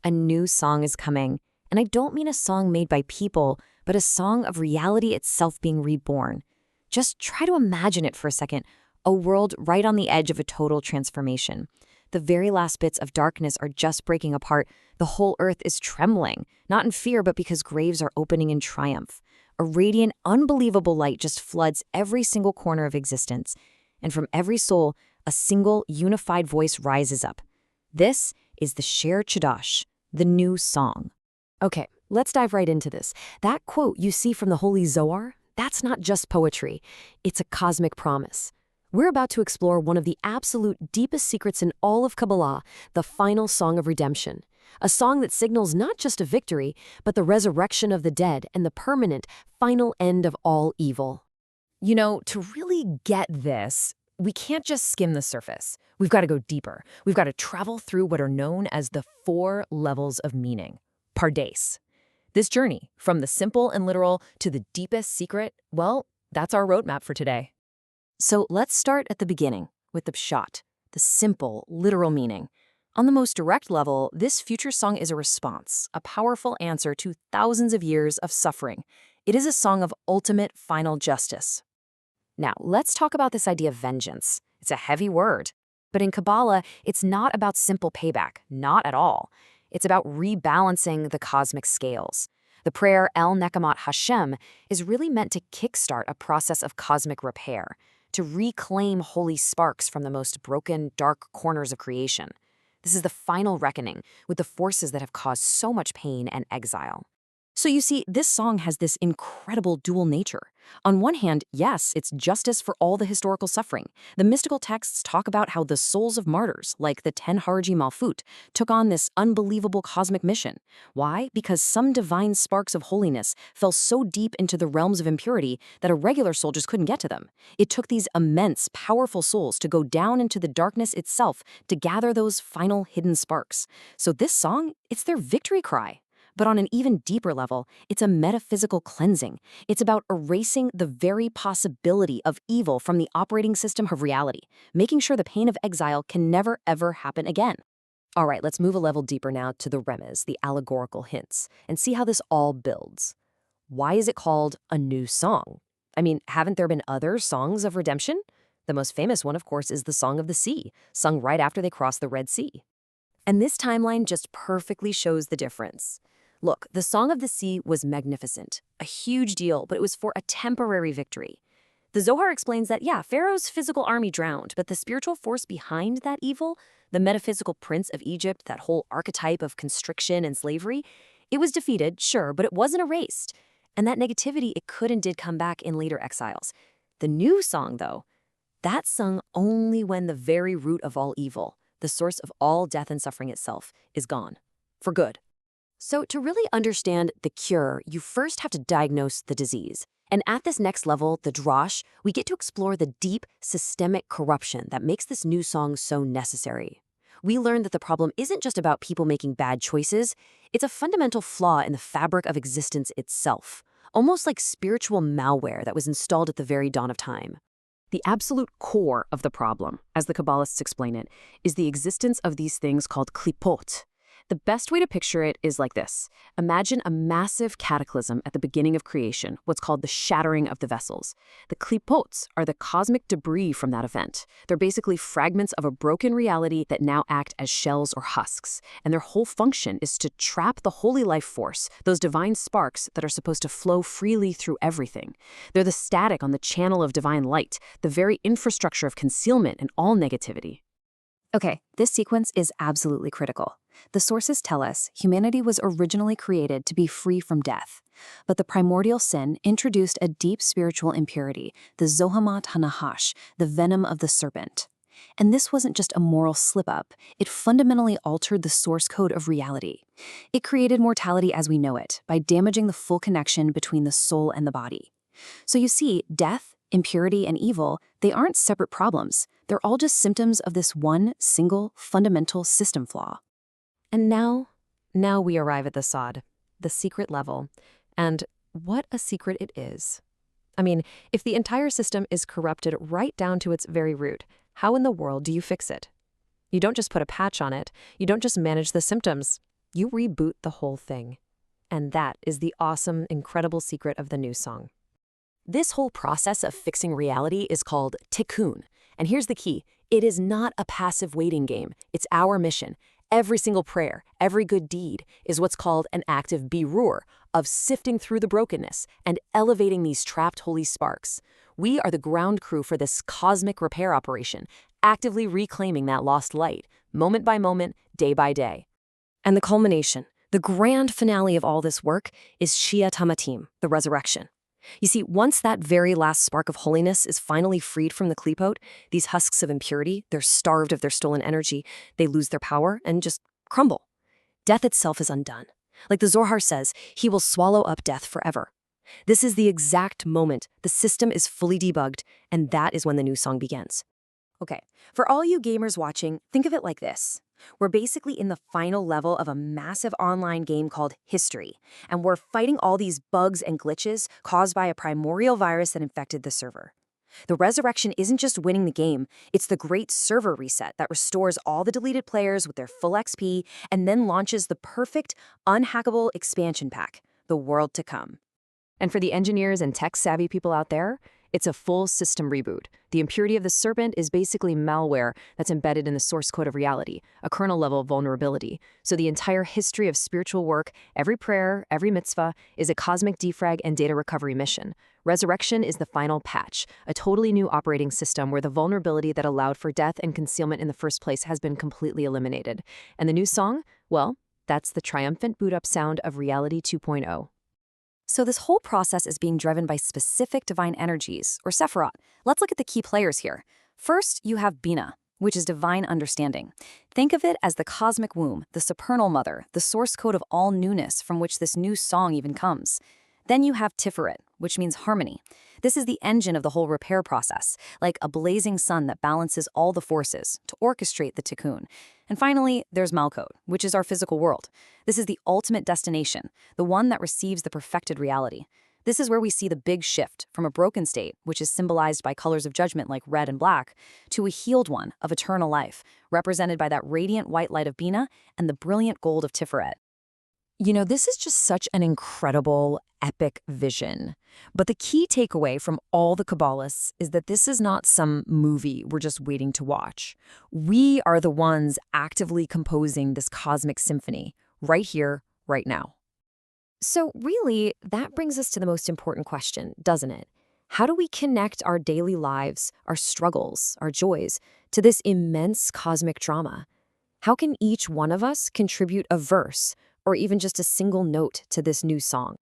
a new song is coming. And I don't mean a song made by people, but a song of reality itself being reborn. Just try to imagine it for a second, a world right on the edge of a total transformation. The very last bits of darkness are just breaking apart. The whole earth is trembling, not in fear, but because graves are opening in triumph. A radiant, unbelievable light just floods every single corner of existence. And from every soul, a single, unified voice rises up. This is the Shir Chadash, the new song. Okay, let's dive right into this. That quote you see from the holy Zoar, that's not just poetry. It's a cosmic promise. We're about to explore one of the absolute deepest secrets in all of Kabbalah, the final song of redemption. A song that signals not just a victory, but the resurrection of the dead and the permanent, final end of all evil. You know, to really get this, we can't just skim the surface. We've got to go deeper. We've got to travel through what are known as the 4 levels of meaning. Pardes. This journey, from the simple and literal to the deepest secret, well, that's our roadmap for today. So let's start at the beginning, with the pshat, the simple, literal meaning. On the most direct level, this future song is a response, a powerful answer to thousands of years of suffering. It is a song of ultimate final justice. Now, let's talk about this idea of vengeance. It's a heavy word. But in Kabbalah, it's not about simple payback, not at all. It's about rebalancing the cosmic scales. The prayer El Nekamat Hashem is really meant to kickstart a process of cosmic repair, to reclaim holy sparks from the most broken, dark corners of creation. This is the final reckoning with the forces that have caused so much pain and exile. So you see, this song has this incredible dual nature. On one hand, yes, it's justice for all the historical suffering. The mystical texts talk about how the souls of martyrs, like the 10 Harji Malfut, took on this unbelievable cosmic mission. Why? Because some divine sparks of holiness fell so deep into the realms of impurity that a regular soul just couldn't get to them. It took these immense, powerful souls to go down into the darkness itself to gather those final hidden sparks. So this song, it's their victory cry. But on an even deeper level, it's a metaphysical cleansing. It's about erasing the very possibility of evil from the operating system of reality, making sure the pain of exile can never, ever happen again. All right, let's move a level deeper now to the remez, the allegorical hints, and see how this all builds. Why is it called a new song? I mean, haven't there been other songs of redemption? The most famous one, of course, is the Song of the Sea, sung right after they crossed the Red Sea. And this timeline just perfectly shows the difference. Look, the Song of the Sea was magnificent, a huge deal, but it was for a temporary victory. The Zohar explains that, yeah, Pharaoh's physical army drowned, but the spiritual force behind that evil, the metaphysical prince of Egypt, that whole archetype of constriction and slavery, it was defeated, sure, but it wasn't erased. And that negativity, it could and did come back in later exiles. The new song, though, that's sung only when the very root of all evil, the source of all death and suffering itself, is gone. For good. So to really understand the cure, you first have to diagnose the disease. And at this next level, the drash, we get to explore the deep, systemic corruption that makes this new song so necessary. We learn that the problem isn't just about people making bad choices, it's a fundamental flaw in the fabric of existence itself, almost like spiritual malware that was installed at the very dawn of time. The absolute core of the problem, as the Kabbalists explain it, is the existence of these things called Klipot. The best way to picture it is like this. Imagine a massive cataclysm at the beginning of creation, what's called the shattering of the vessels. The Klipots are the cosmic debris from that event. They're basically fragments of a broken reality that now act as shells or husks, and their whole function is to trap the holy life force, those divine sparks that are supposed to flow freely through everything. They're the static on the channel of divine light, the very infrastructure of concealment and all negativity. Okay, this sequence is absolutely critical. The sources tell us humanity was originally created to be free from death, but the primordial sin introduced a deep spiritual impurity, the Zohamat Hanahash, the venom of the serpent. And this wasn't just a moral slip-up, it fundamentally altered the source code of reality. It created mortality as we know it, by damaging the full connection between the soul and the body. So you see, death, impurity, and evil, they aren't separate problems. They're all just symptoms of this one single fundamental system flaw. And now we arrive at the sod, the secret level. And what a secret it is. I mean, if the entire system is corrupted right down to its very root, how in the world do you fix it? You don't just put a patch on it. You don't just manage the symptoms. You reboot the whole thing. And that is the awesome, incredible secret of the new song. This whole process of fixing reality is called Tikkun. And here's the key. It is not a passive waiting game. It's our mission. Every single prayer, every good deed is what's called an active birur, of sifting through the brokenness and elevating these trapped holy sparks. We are the ground crew for this cosmic repair operation, actively reclaiming that lost light, moment by moment, day by day. And the culmination, the grand finale of all this work, is Shia Tamatim, the resurrection. You see, once that very last spark of holiness is finally freed from the Klipot, these husks of impurity, they're starved of their stolen energy, they lose their power and just crumble. Death itself is undone. Like the Zohar says, he will swallow up death forever. This is the exact moment the system is fully debugged, and that is when the new song begins. Okay, for all you gamers watching, think of it like this. We're basically in the final level of a massive online game called History, and we're fighting all these bugs and glitches caused by a primordial virus that infected the server. The resurrection isn't just winning the game, it's the great server reset that restores all the deleted players with their full XP and then launches the perfect, unhackable expansion pack, the world to come. And for the engineers and tech-savvy people out there, it's a full system reboot. The impurity of the serpent is basically malware that's embedded in the source code of reality, a kernel-level vulnerability. So the entire history of spiritual work, every prayer, every mitzvah, is a cosmic defrag and data recovery mission. Resurrection is the final patch, a totally new operating system where the vulnerability that allowed for death and concealment in the first place has been completely eliminated. And the new song? Well, that's the triumphant boot-up sound of Reality 2.0. So this whole process is being driven by specific divine energies, or Sephirot. Let's look at the key players here. First, you have Bina, which is divine understanding. Think of it as the cosmic womb, the supernal mother, the source code of all newness from which this new song even comes. Then you have Tiferet, which means harmony. This is the engine of the whole repair process, like a blazing sun that balances all the forces to orchestrate the Tikkun. And finally, there's Malkut, which is our physical world. This is the ultimate destination, the one that receives the perfected reality. This is where we see the big shift from a broken state, which is symbolized by colors of judgment like red and black, to a healed one of eternal life, represented by that radiant white light of Bina and the brilliant gold of Tiferet. You know, this is just such an incredible, epic vision. But the key takeaway from all the Kabbalists is that this is not some movie we're just waiting to watch. We are the ones actively composing this cosmic symphony, right here, right now. So really, that brings us to the most important question, doesn't it? How do we connect our daily lives, our struggles, our joys, to this immense cosmic drama? How can each one of us contribute a verse, or even just a single note to this new song?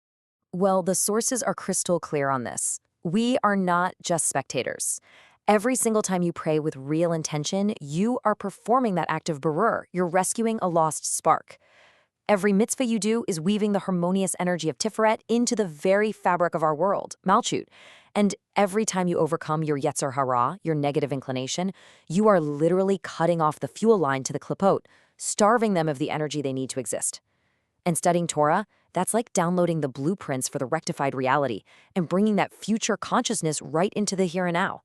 Well, the sources are crystal clear on this. We are not just spectators. Every single time you pray with real intention, you are performing that act of berur. You're rescuing a lost spark. Every mitzvah you do is weaving the harmonious energy of Tiferet into the very fabric of our world, Malchut. And every time you overcome your Yetzer Hara, your negative inclination, you are literally cutting off the fuel line to the Klipot, starving them of the energy they need to exist. And studying Torah, that's like downloading the blueprints for the rectified reality and bringing that future consciousness right into the here and now.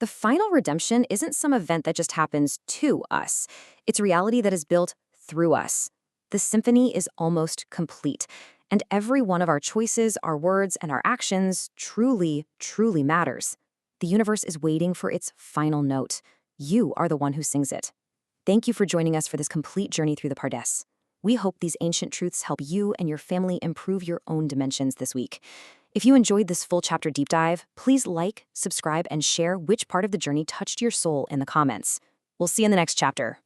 The final redemption isn't some event that just happens to us. It's reality that is built through us. The symphony is almost complete, and every one of our choices, our words, and our actions truly, truly matters. The universe is waiting for its final note. You are the one who sings it. Thank you for joining us for this complete journey through the Pardes. We hope these ancient truths help you and your family improve your own dimensions this week. If you enjoyed this full chapter deep dive, please like, subscribe, and share which part of the journey touched your soul in the comments. We'll see you in the next chapter.